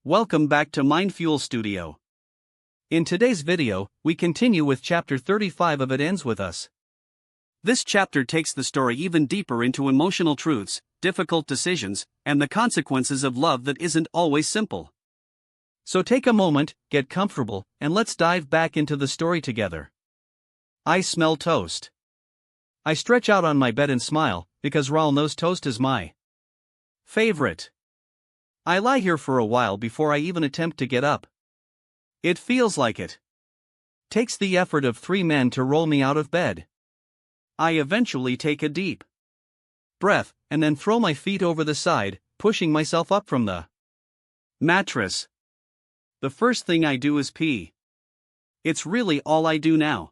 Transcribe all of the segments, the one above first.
Welcome back to Mindfuel Studio. In today's video, we continue with chapter 35 of It Ends With Us. This chapter takes the story even deeper into emotional truths, difficult decisions, and the consequences of love that isn't always simple. So take a moment, get comfortable, and let's dive back into the story together. I smell toast. I stretch out on my bed and smile, because Ryle knows toast is my favorite. I lie here for a while before I even attempt to get up. It feels like it takes the effort of 3 men to roll me out of bed. I eventually take a deep breath, and then throw my feet over the side, pushing myself up from the mattress. The first thing I do is pee. It's really all I do now.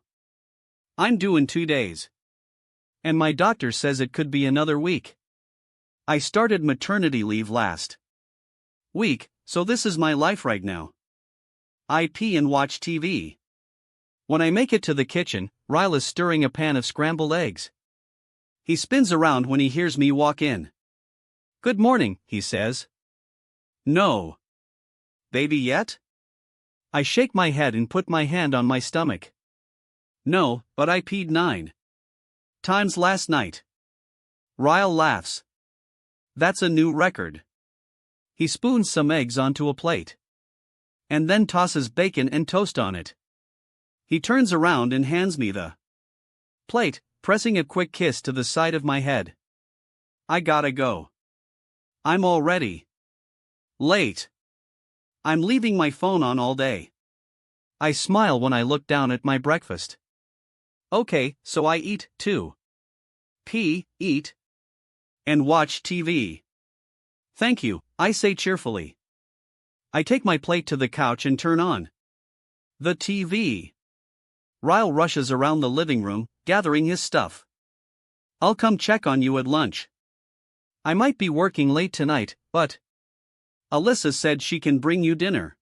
I'm due in 2 days. And my doctor says it could be another week. I started maternity leave last week, so this is my life right now. I pee and watch TV. When I make it to the kitchen, Ryle is stirring a pan of scrambled eggs. He spins around when he hears me walk in. "Good morning," he says. "No. Baby yet?" I shake my head and put my hand on my stomach. "No, but I peed 9 times last night." Ryle laughs. "That's a new record." He spoons some eggs onto a plate. And then tosses bacon and toast on it. He turns around and hands me the plate, pressing a quick kiss to the side of my head. I gotta go. I'm already late. I'm leaving my phone on all day. I smile when I look down at my breakfast. Okay, so I eat, too. Pee, eat, and watch TV. Thank you, I say cheerfully. I take my plate to the couch and turn on the TV. Ryle rushes around the living room, gathering his stuff. "I'll come check on you at lunch. I might be working late tonight, but Alyssa said she can bring you dinner."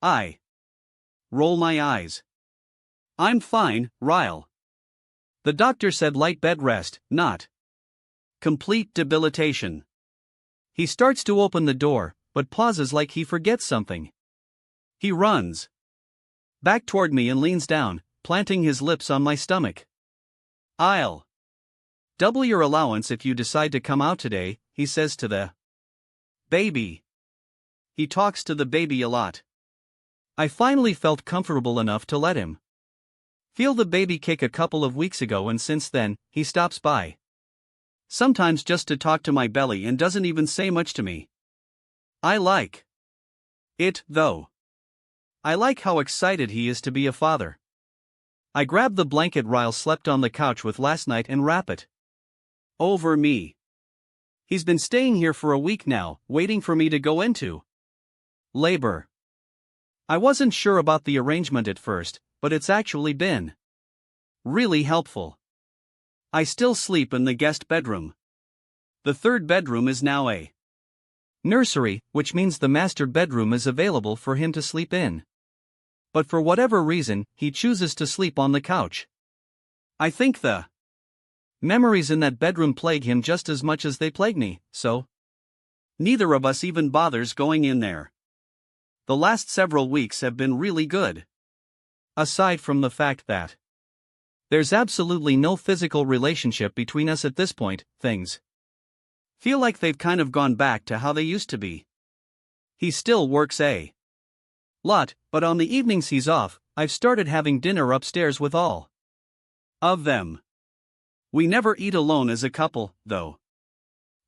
I roll my eyes. "I'm fine, Ryle. The doctor said light bed rest, not complete debilitation." He starts to open the door, but pauses like he forgets something. He runs back toward me and leans down, planting his lips on my stomach. "I'll double your allowance if you decide to come out today," he says to the baby. He talks to the baby a lot. I finally felt comfortable enough to let him feel the baby kick a couple of weeks ago, and since then, he stops by. Sometimes just to talk to my belly and doesn't even say much to me. I like it, though. I like how excited he is to be a father. I grab the blanket Ryle slept on the couch with last night and wrap it over me. He's been staying here for a week now, waiting for me to go into labor. I wasn't sure about the arrangement at first, but it's actually been really helpful. I still sleep in the guest bedroom. The 3rd bedroom is now a nursery, which means the master bedroom is available for him to sleep in. But for whatever reason, he chooses to sleep on the couch. I think the memories in that bedroom plague him just as much as they plague me, so neither of us even bothers going in there. The last several weeks have been really good. Aside from the fact that there's absolutely no physical relationship between us at this point, things feel like they've kind of gone back to how they used to be. He still works a lot, but on the evenings he's off, I've started having dinner upstairs with all of them. We never eat alone as a couple, though.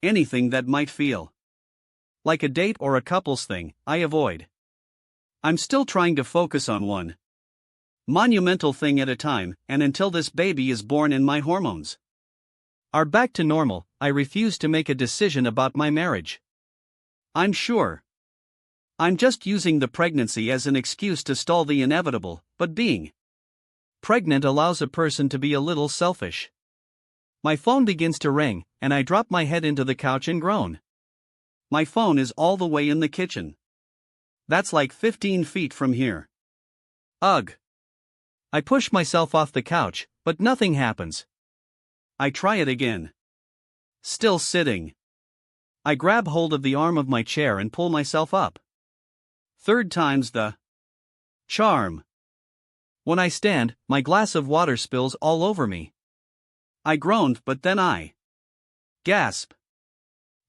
Anything that might feel like a date or a couples thing, I avoid. I'm still trying to focus on one monumental thing at a time, and until this baby is born and my hormones are back to normal, I refuse to make a decision about my marriage. I'm sure I'm just using the pregnancy as an excuse to stall the inevitable, but being pregnant allows a person to be a little selfish. My phone begins to ring, and I drop my head into the couch and groan. My phone is all the way in the kitchen. That's like 15 feet from here. Ugh. I push myself off the couch, but nothing happens. I try it again. Still sitting. I grab hold of the arm of my chair and pull myself up. Third time's the charm. When I stand, my glass of water spills all over me. I groaned, but then I gasp.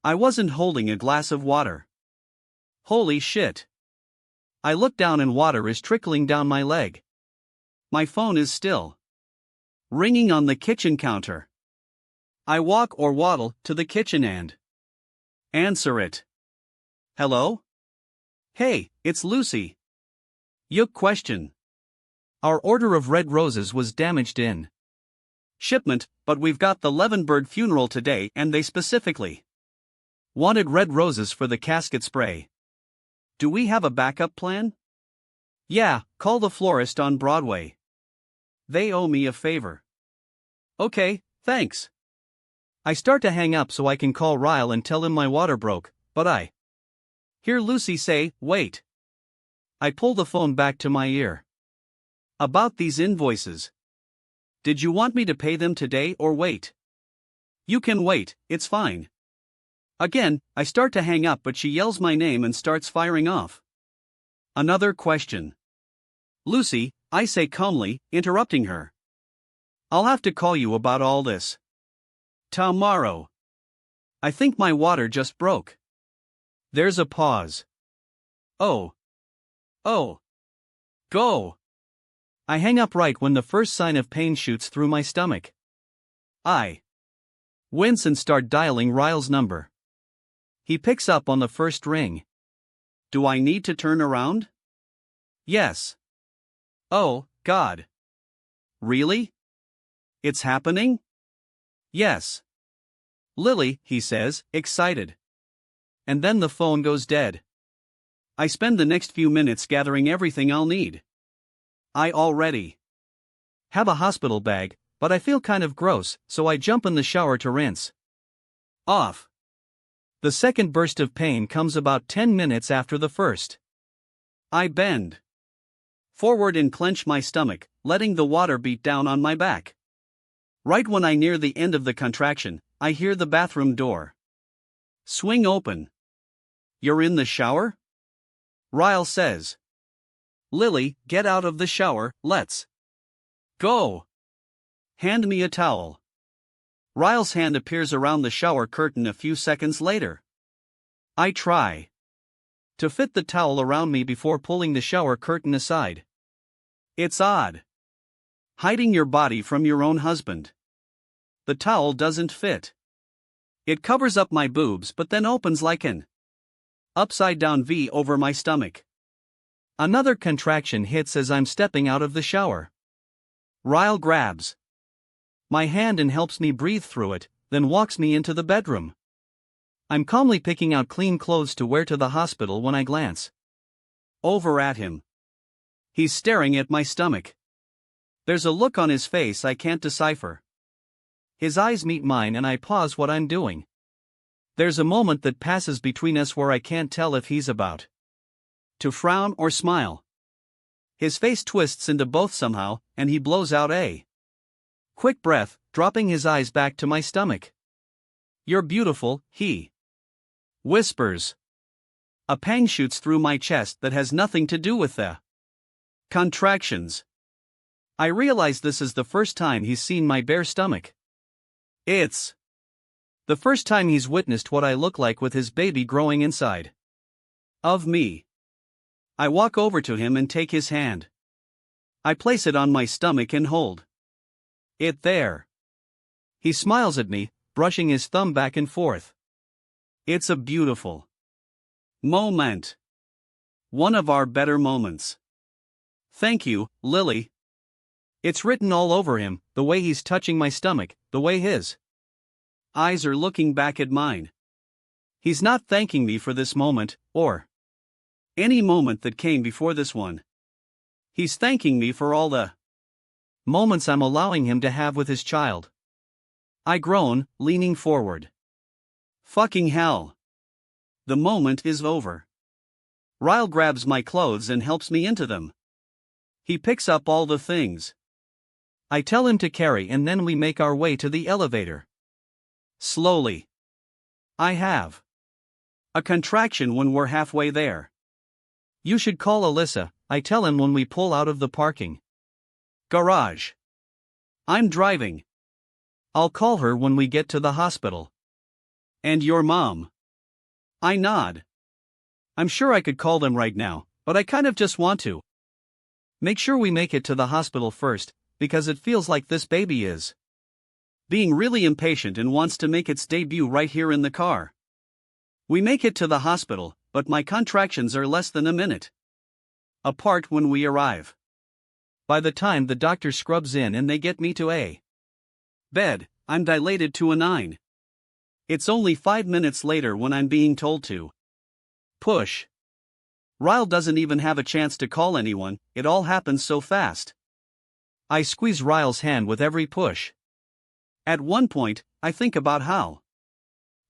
I wasn't holding a glass of water. Holy shit. I look down and water is trickling down my leg. My phone is still ringing on the kitchen counter. I walk or waddle to the kitchen and answer it. Hello? Hey, it's Lucy. Yuck question. Our order of red roses was damaged in shipment, but we've got the Leavenbird funeral today and they specifically wanted red roses for the casket spray. Do we have a backup plan? Yeah, call the florist on Broadway. They owe me a favor. Okay, thanks. I start to hang up so I can call Ryle and tell him my water broke, but I hear Lucy say, wait. I pull the phone back to my ear. About these invoices. Did you want me to pay them today or wait? You can wait, it's fine. Again, I start to hang up but she yells my name and starts firing off. Another question. Lucy, I say calmly, interrupting her. I'll have to call you about all this tomorrow. I think my water just broke. There's a pause. Oh. Go. I hang up right when the first sign of pain shoots through my stomach. I wince and start dialing Ryle's number. He picks up on the first ring. Do I need to turn around? Yes. Oh, God. Really? It's happening? Yes. Lily, he says, excited. And then the phone goes dead. I spend the next few minutes gathering everything I'll need. I already have a hospital bag, but I feel kind of gross, so I jump in the shower to rinse off. The second burst of pain comes about 10 minutes after the first. I bend forward and clench my stomach, letting the water beat down on my back. Right when I near the end of the contraction, I hear the bathroom door swing open. You're in the shower? Ryle says. Lily, get out of the shower, let's go. Hand me a towel. Ryle's hand appears around the shower curtain a few seconds later. I try to fit the towel around me before pulling the shower curtain aside. It's odd hiding your body from your own husband. The towel doesn't fit. It covers up my boobs but then opens like an upside-down V over my stomach. Another contraction hits as I'm stepping out of the shower. Ryle grabs my hand and helps me breathe through it, then walks me into the bedroom. I'm calmly picking out clean clothes to wear to the hospital when I glance over at him. He's staring at my stomach. There's a look on his face I can't decipher. His eyes meet mine and I pause what I'm doing. There's a moment that passes between us where I can't tell if he's about to frown or smile. His face twists into both somehow, and he blows out a quick breath, dropping his eyes back to my stomach. You're beautiful, he whispers. A pang shoots through my chest that has nothing to do with the contractions. I realize this is the first time he's seen my bare stomach. It's the first time he's witnessed what I look like with his baby growing inside of me. I walk over to him and take his hand. I place it on my stomach and hold it there. He smiles at me, brushing his thumb back and forth. It's a beautiful moment. One of our better moments. Thank you, Lily. It's written all over him, the way he's touching my stomach, the way his eyes are looking back at mine. He's not thanking me for this moment, or any moment that came before this one. He's thanking me for all the moments I'm allowing him to have with his child. I groan, leaning forward. Fucking hell. The moment is over. Ryle grabs my clothes and helps me into them. He picks up all the things I tell him to carry and then we make our way to the elevator. Slowly. I have a contraction when we're halfway there. You should call Alyssa, I tell him when we pull out of the parking garage. I'm driving. I'll call her when we get to the hospital. And your mom? I nod. I'm sure I could call them right now, but I kind of just want to make sure we make it to the hospital first, because it feels like this baby is being really impatient and wants to make its debut right here in the car. We make it to the hospital, but my contractions are less than a minute apart when we arrive. By the time the doctor scrubs in and they get me to a bed, I'm dilated to a 9. It's only 5 minutes later when I'm being told to push. Ryle doesn't even have a chance to call anyone, it all happens so fast. I squeeze Ryle's hand with every push. At one point, I think about how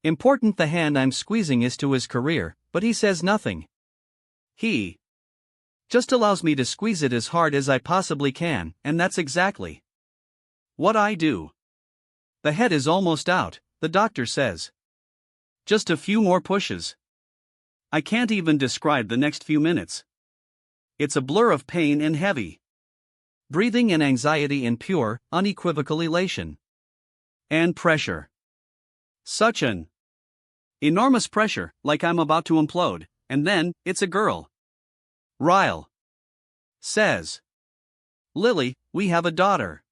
important the hand I'm squeezing is to his career, but he says nothing. He just allows me to squeeze it as hard as I possibly can, and that's exactly what I do. The head is almost out, the doctor says. Just a few more pushes. I can't even describe the next few minutes. It's a blur of pain and heavy breathing and anxiety and pure, unequivocal elation. And pressure. Such an enormous pressure, like I'm about to implode, and then, it's a girl. Ryle says, Lily, we have a daughter.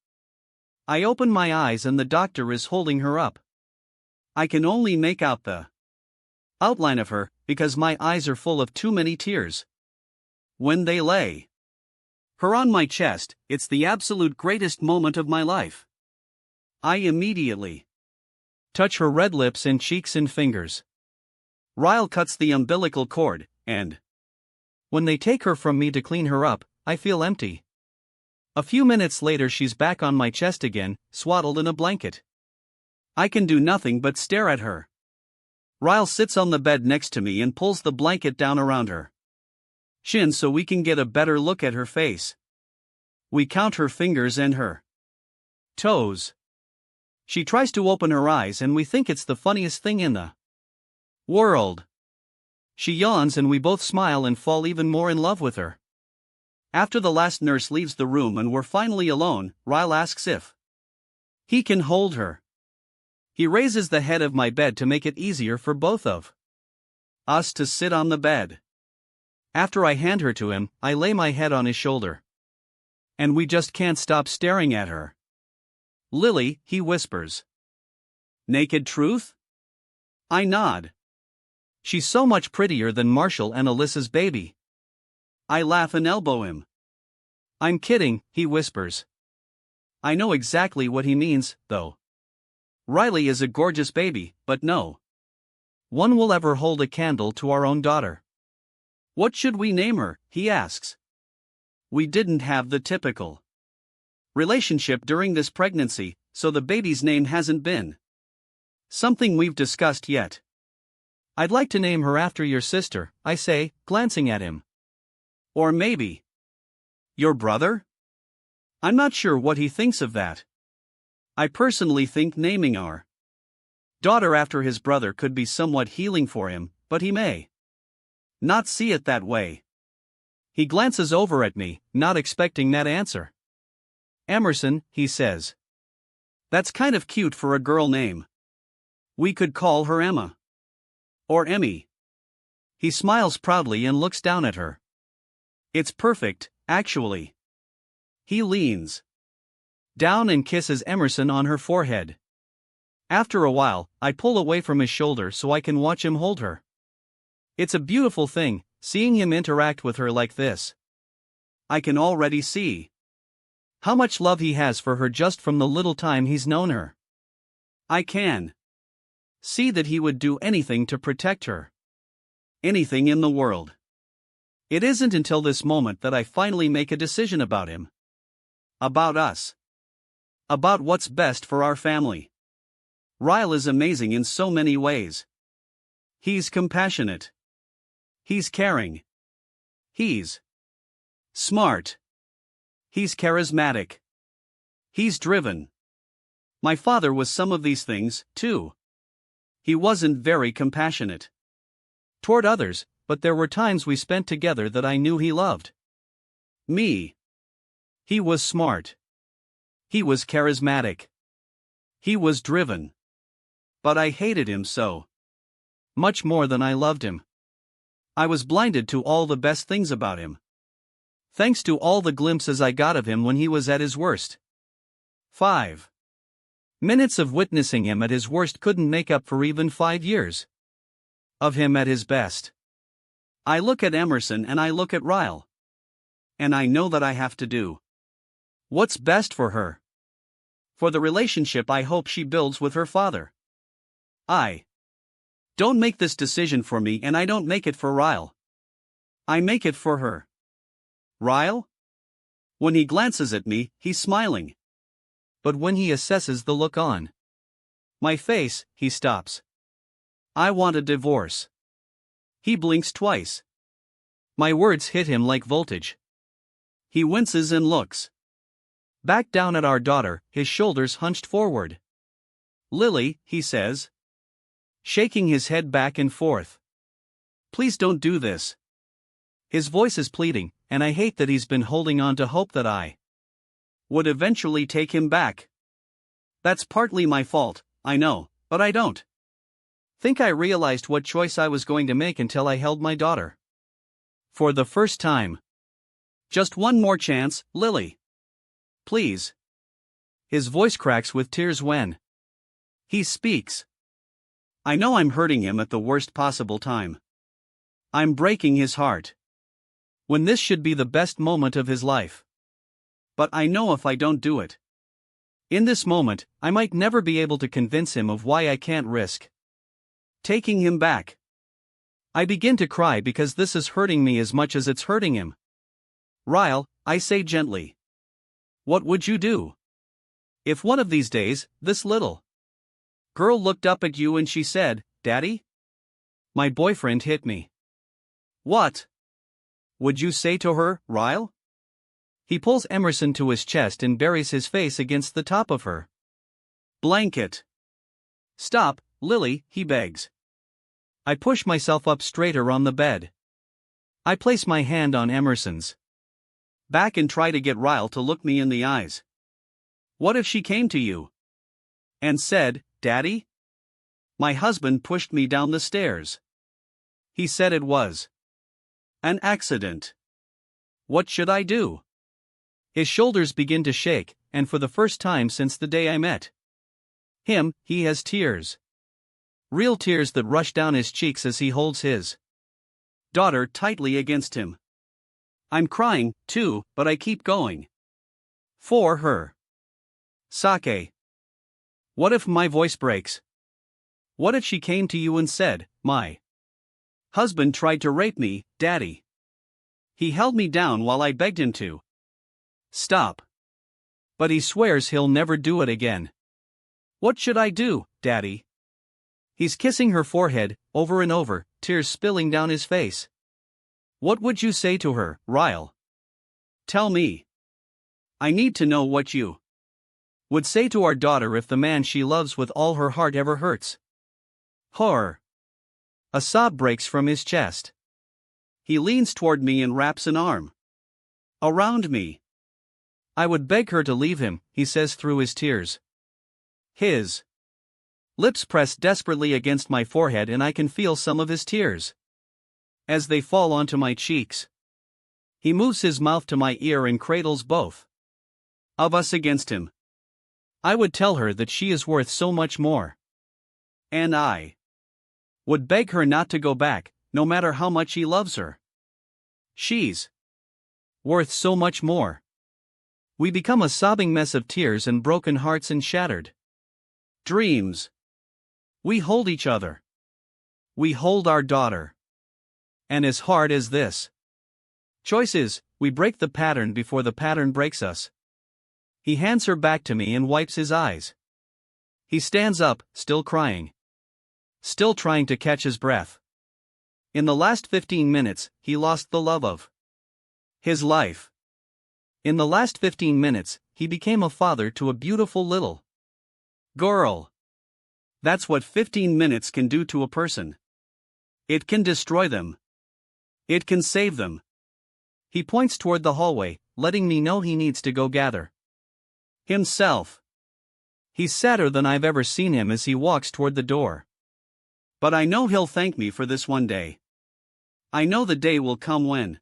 I open my eyes and the doctor is holding her up. I can only make out the outline of her, because my eyes are full of too many tears. When they lay her on my chest, it's the absolute greatest moment of my life. I immediately touch her red lips and cheeks and fingers. Ryle cuts the umbilical cord, and when they take her from me to clean her up, I feel empty. A few minutes later she's back on my chest again, swaddled in a blanket. I can do nothing but stare at her. Ryle sits on the bed next to me and pulls the blanket down around her chin so we can get a better look at her face. We count her fingers and her toes. She tries to open her eyes and we think it's the funniest thing in the world. She yawns and we both smile and fall even more in love with her. After the last nurse leaves the room and we're finally alone, Ryle asks if he can hold her. He raises the head of my bed to make it easier for both of us to sit on the bed. After I hand her to him, I lay my head on his shoulder. And we just can't stop staring at her. Lily, he whispers. Naked truth? I nod. She's so much prettier than Marshall and Alyssa's baby. I laugh and elbow him. I'm kidding, he whispers. I know exactly what he means, though. Riley is a gorgeous baby, but no one will ever hold a candle to our own daughter. What should we name her? He asks. We didn't have the typical relationship during this pregnancy, so the baby's name hasn't been something we've discussed yet. I'd like to name her after your sister, I say, glancing at him. Or maybe your brother? I'm not sure what he thinks of that. I personally think naming our daughter after his brother could be somewhat healing for him, but he may not see it that way. He glances over at me, not expecting that answer. Emerson, he says. That's kind of cute for a girl name. We could call her Emma. Or Emmy. He smiles proudly and looks down at her. It's perfect, actually. He leans down and kisses Emerson on her forehead. After a while, I pull away from his shoulder so I can watch him hold her. It's a beautiful thing, seeing him interact with her like this. I can already see how much love he has for her just from the little time he's known her. I can see that he would do anything to protect her. Anything in the world. It isn't until this moment that I finally make a decision about him. About us. About what's best for our family. Ryle is amazing in so many ways. He's compassionate. He's caring. He's smart. He's charismatic. He's driven. My father was some of these things, too. He wasn't very compassionate toward others, but there were times we spent together that I knew he loved me. He was smart. He was charismatic. He was driven. But I hated him so. Much more than I loved him. I was blinded to all the best things about him. Thanks to all the glimpses I got of him when he was at his worst. 5 minutes of witnessing him at his worst couldn't make up for even 5 years of him at his best. I look at Emerson and I look at Ryle. And I know that I have to do what's best for her. For the relationship I hope she builds with her father. I don't make this decision for me, and I don't make it for Ryle. I make it for her. Ryle? When he glances at me, he's smiling. But when he assesses the look on my face, he stops. I want a divorce. He blinks twice. My words hit him like voltage. He winces and looks back down at our daughter, his shoulders hunched forward. Lily, he says, shaking his head back and forth. Please don't do this. His voice is pleading, and I hate that he's been holding on to hope that I would eventually take him back. That's partly my fault, I know, but I don't think I realized what choice I was going to make until I held my daughter for the first time. Just one more chance, Lily. Please. His voice cracks with tears when he speaks. I know I'm hurting him at the worst possible time. I'm breaking his heart when this should be the best moment of his life. But I know if I don't do it in this moment, I might never be able to convince him of why I can't risk taking him back. I begin to cry because this is hurting me as much as it's hurting him. Ryle, I say gently. What would you do if one of these days, this little girl looked up at you and she said, Daddy? My boyfriend hit me. What would you say to her, Ryle? He pulls Emerson to his chest and buries his face against the top of her blanket. Stop, Lily, he begs. I push myself up straighter on the bed. I place my hand on Emerson's back and try to get Ryle to look me in the eyes. What if she came to you and said, Daddy? My husband pushed me down the stairs. He said it was an accident. What should I do? His shoulders begin to shake, and for the first time since the day I met him, he has tears. Real tears that rush down his cheeks as he holds his daughter tightly against him. I'm crying, too, but I keep going. For her. Sake. What if my voice breaks? What if she came to you and said, my husband tried to rape me, Daddy? He held me down while I begged him to stop. But he swears he'll never do it again. What should I do, Daddy? He's kissing her forehead, over and over, tears spilling down his face. What would you say to her, Ryle? Tell me. I need to know what you would say to our daughter if the man she loves with all her heart ever hurts her. A sob breaks from his chest. He leans toward me and wraps an arm around me. I would beg her to leave him, he says through his tears. His lips press desperately against my forehead and I can feel some of his tears as they fall onto my cheeks. He moves his mouth to my ear and cradles both of us against him. I would tell her that she is worth so much more. And I would beg her not to go back, no matter how much he loves her. She's worth so much more. We become a sobbing mess of tears and broken hearts and shattered dreams. We hold each other. We hold our daughter. And as hard as this choice is, we break the pattern before the pattern breaks us. He hands her back to me and wipes his eyes. He stands up, still crying. Still trying to catch his breath. In the last 15 minutes, he lost the love of his life. In the last 15 minutes, he became a father to a beautiful little girl. That's what 15 minutes can do to a person. It can destroy them. It can save them. He points toward the hallway, letting me know he needs to go gather himself. He's sadder than I've ever seen him as he walks toward the door. But I know he'll thank me for this one day. I know the day will come when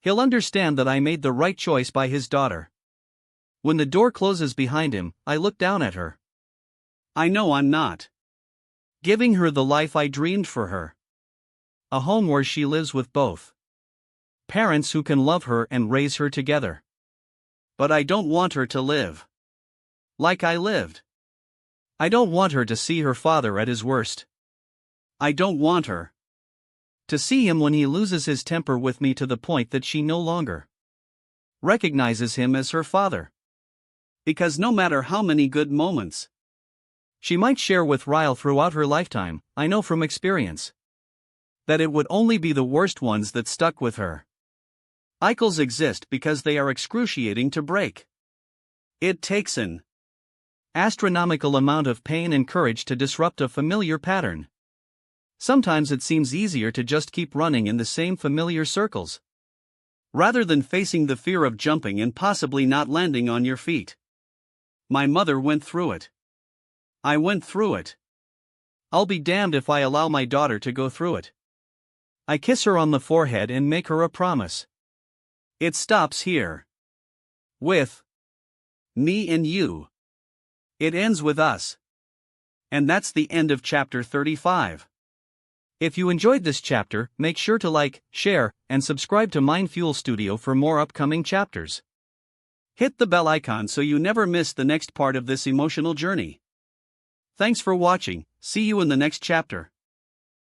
he'll understand that I made the right choice by his daughter. When the door closes behind him, I look down at her. I know I'm not giving her the life I dreamed for her. A home where she lives with both parents who can love her and raise her together. But I don't want her to live like I lived. I don't want her to see her father at his worst. I don't want her to see him when he loses his temper with me to the point that she no longer recognizes him as her father. Because no matter how many good moments she might share with Ryle throughout her lifetime, I know from experience that it would only be the worst ones that stuck with her. Cycles exist because they are excruciating to break. It takes an astronomical amount of pain and courage to disrupt a familiar pattern. Sometimes it seems easier to just keep running in the same familiar circles, rather than facing the fear of jumping and possibly not landing on your feet. My mother went through it. I went through it. I'll be damned if I allow my daughter to go through it. I kiss her on the forehead and make her a promise. It stops here. With me and you. It ends with us. And that's the end of chapter 35. If you enjoyed this chapter, make sure to like, share, and subscribe to Mind Fuel Studio for more upcoming chapters. Hit the bell icon so you never miss the next part of this emotional journey. Thanks for watching, see you in the next chapter.